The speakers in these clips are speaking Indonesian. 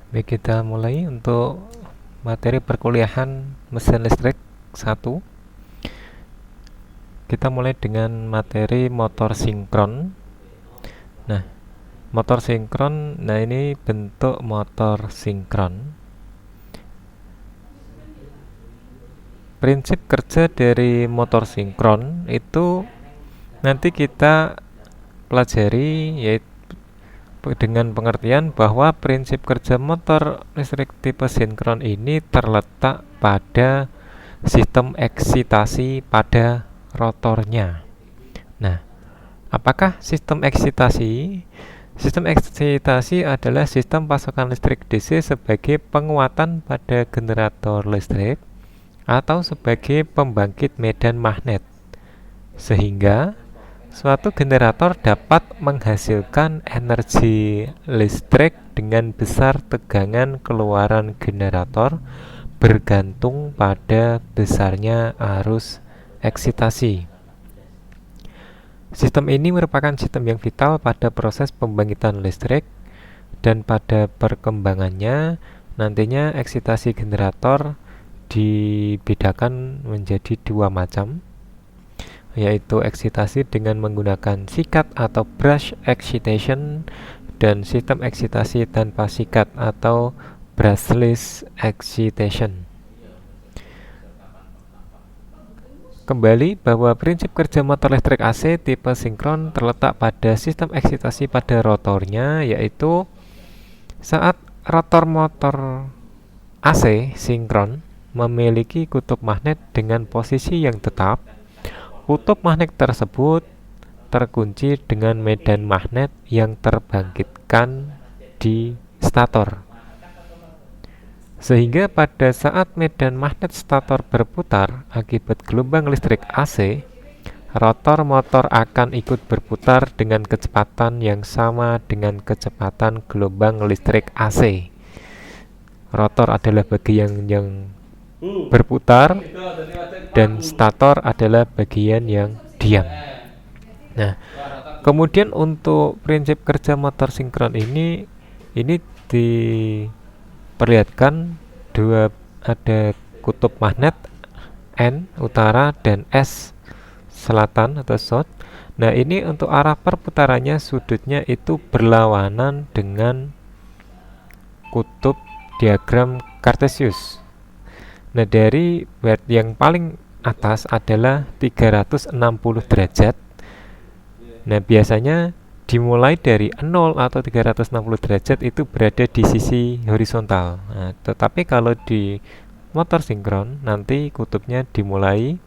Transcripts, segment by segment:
Baik, kita mulai untuk materi perkuliahan mesin listrik 1. Kita mulai dengan materi motor sinkron. Nah, motor sinkron, ini bentuk motor sinkron. Prinsip kerja dari motor sinkron itu nanti kita pelajari, yaitu dengan pengertian bahwa prinsip kerja motor listrik tipe sinkron ini terletak pada sistem eksitasi pada rotornya. Nah, apakah sistem eksitasi? Sistem eksitasi adalah sistem pasokan listrik DC sebagai penguatan pada generator listrik atau sebagai pembangkit medan magnet, sehingga suatu generator dapat menghasilkan energi listrik dengan besar tegangan keluaran generator bergantung pada besarnya arus eksitasi. Sistem ini merupakan sistem yang vital pada proses pembangkitan listrik, dan pada perkembangannya nantinya eksitasi generator dibedakan menjadi dua macam, yaitu eksitasi dengan menggunakan sikat atau brush excitation dan sistem eksitasi tanpa sikat atau brushless excitation. Kembali bahwa prinsip kerja motor listrik AC tipe sinkron terletak pada sistem eksitasi pada rotornya, yaitu saat rotor motor AC sinkron memiliki kutub magnet dengan posisi yang tetap, kutub magnet tersebut terkunci dengan medan magnet yang terbangkitkan di stator. Sehingga pada saat medan magnet stator berputar akibat gelombang listrik AC, rotor motor akan ikut berputar dengan kecepatan yang sama dengan kecepatan gelombang listrik AC. Rotor adalah bagian yang berputar dan stator adalah bagian yang diam. Nah, kemudian untuk prinsip kerja motor sinkron ini diperlihatkan ada kutub magnet N utara dan S selatan atau south. Nah, ini untuk arah perputarannya sudutnya itu berlawanan dengan kutub diagram Cartesius. Nah, dari yang paling atas adalah 360 derajat. Nah, biasanya dimulai dari 0 atau 360 derajat itu berada di sisi horizontal. Nah, tetapi kalau di motor sinkron nanti kutubnya dimulai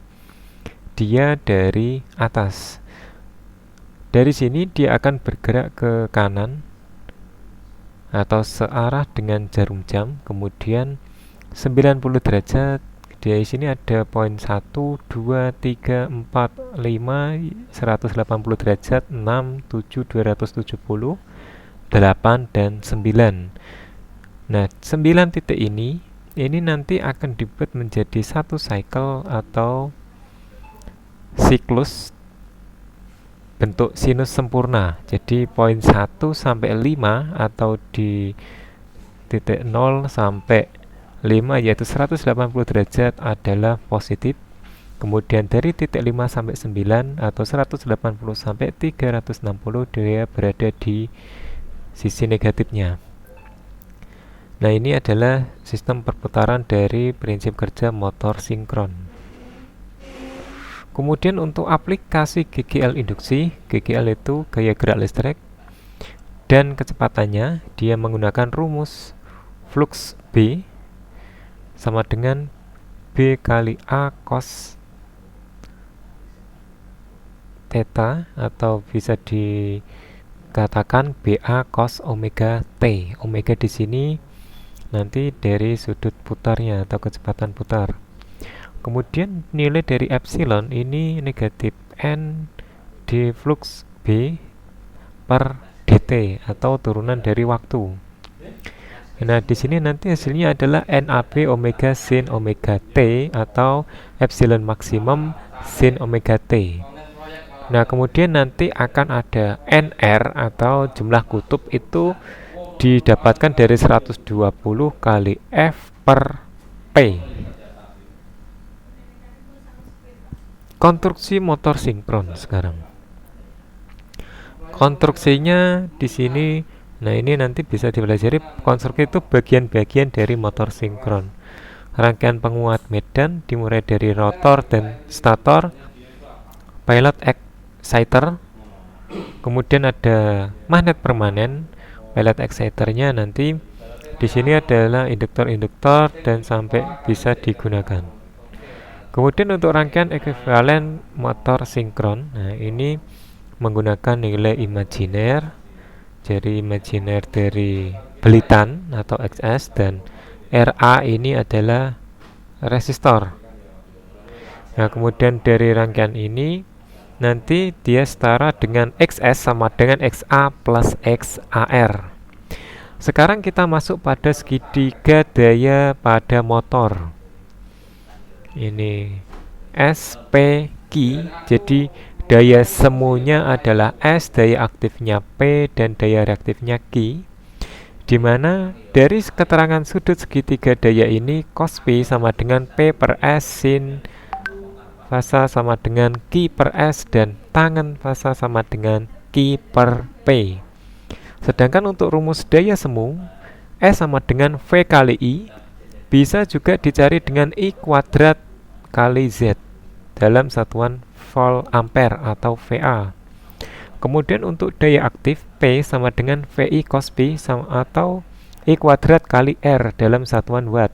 dia dari atas. Dari sini dia akan bergerak ke kanan atau searah dengan jarum jam, kemudian 90 derajat. Di sini ada poin 1, 2, 3, 4, 5, 180 derajat, 6, 7, 270, 8, dan 9. Nah, 9 titik ini nanti akan dibuat menjadi satu cycle atau siklus bentuk sinus sempurna. Jadi poin 1 sampai 5 atau di titik 0 sampai 5 yaitu 180 derajat adalah positif. Kemudian dari titik 5 sampai 9 atau 180 sampai 360 dia berada di sisi negatifnya. Nah, ini adalah sistem perputaran dari prinsip kerja motor sinkron. Kemudian untuk aplikasi GGL induksi, GGL itu gaya gerak listrik, dan kecepatannya dia menggunakan rumus flux B sama dengan B kali A cos theta, atau bisa dikatakan BA cos omega T. Omega di sini nanti dari sudut putarnya atau kecepatan putar. Kemudian nilai dari epsilon ini negatif N d flux B per dt atau turunan dari waktu. Nah, di sini nanti hasilnya adalah NAB omega sin omega T atau epsilon maksimum sin omega T. Nah, kemudian nanti akan ada NR atau jumlah kutub itu didapatkan dari 120 kali F per P. Konstruksi motor sinkron sekarang. Konstruksinya di sini, nah ini nanti bisa dipelajari. Konstruksi itu bagian-bagian dari motor sinkron. Rangkaian penguat medan dimulai dari rotor dan stator, pilot exciter, kemudian ada magnet permanen. Pilot exciternya nanti di sini adalah induktor-induktor dan sampai bisa digunakan. Kemudian untuk rangkaian ekuivalen motor sinkron, nah ini menggunakan nilai imajiner. Jadi imajiner dari belitan atau XS, dan RA ini adalah resistor. Nah, kemudian dari rangkaian ini nanti dia setara dengan XS sama dengan XA plus XAR. Sekarang kita masuk pada segitiga daya pada motor. Ini SPQ, jadi daya semuanya adalah S, daya aktifnya P, dan daya reaktifnya Q. Di mana dari keterangan sudut segitiga daya ini cos P sama dengan P per S, sin fasa sama dengan Q per S, dan tangen fasa sama dengan Q per P. Sedangkan untuk rumus daya semu, S sama dengan V kali I, bisa juga dicari dengan I kuadrat kali Z dalam satuan volt ampere atau VA. Kemudian untuk daya aktif, P sama dengan VI cos P atau I kuadrat kali R dalam satuan watt.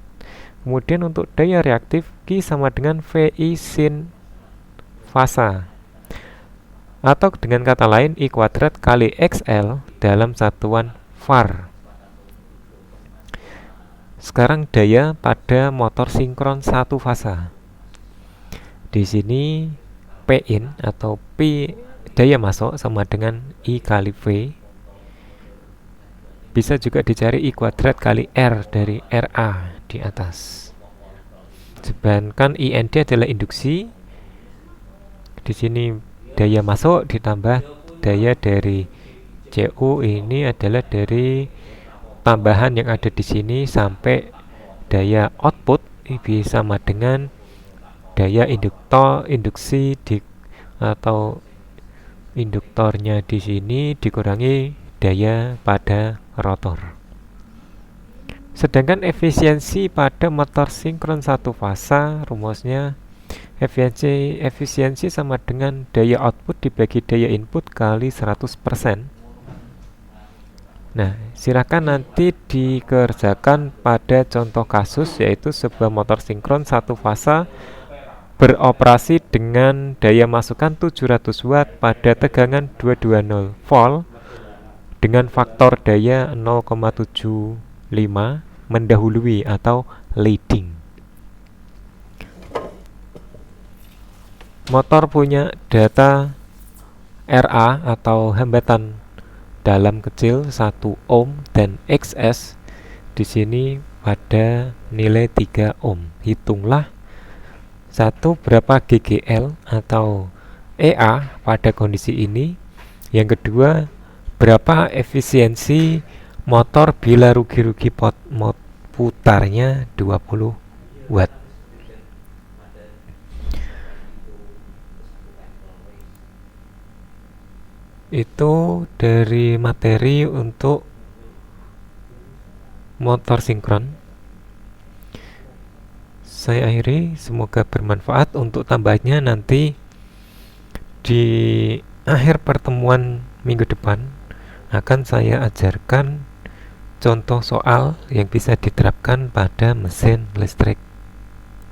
Kemudian untuk daya reaktif, Q sama dengan VI sin fasa, atau dengan kata lain I kuadrat kali XL dalam satuan var. Sekarang daya pada motor sinkron satu fasa. Di sini P in atau P daya masuk sama dengan I kali V. Bisa juga dicari I kuadrat kali R dari RA di atas. Sedangkan IND adalah induksi. Di sini daya masuk ditambah daya dari CU, ini adalah dari tambahan yang ada di sini sampai daya output ini sama dengan daya induksi atau induktornya di sini dikurangi daya pada rotor. Sedangkan efisiensi pada motor sinkron satu fasa, rumusnya efisiensi sama dengan daya output dibagi daya input kali 100%. Nah, silakan nanti dikerjakan pada contoh kasus, yaitu sebuah motor sinkron satu fasa beroperasi dengan daya masukan 700 watt pada tegangan 220 volt dengan faktor daya 0,75 mendahului atau leading. Motor punya data RA atau hambatan dalam kecil 1 ohm dan XS di sini pada nilai 3 ohm. Hitunglah satu berapa GGL atau EA pada kondisi ini. Yang kedua, berapa efisiensi motor bila rugi-rugi putarnya 20 watt. Itu dari materi untuk motor sinkron. Saya akhiri, semoga bermanfaat. Untuk tambahnya nanti di akhir pertemuan minggu depan akan saya ajarkan contoh soal yang bisa diterapkan pada mesin listrik.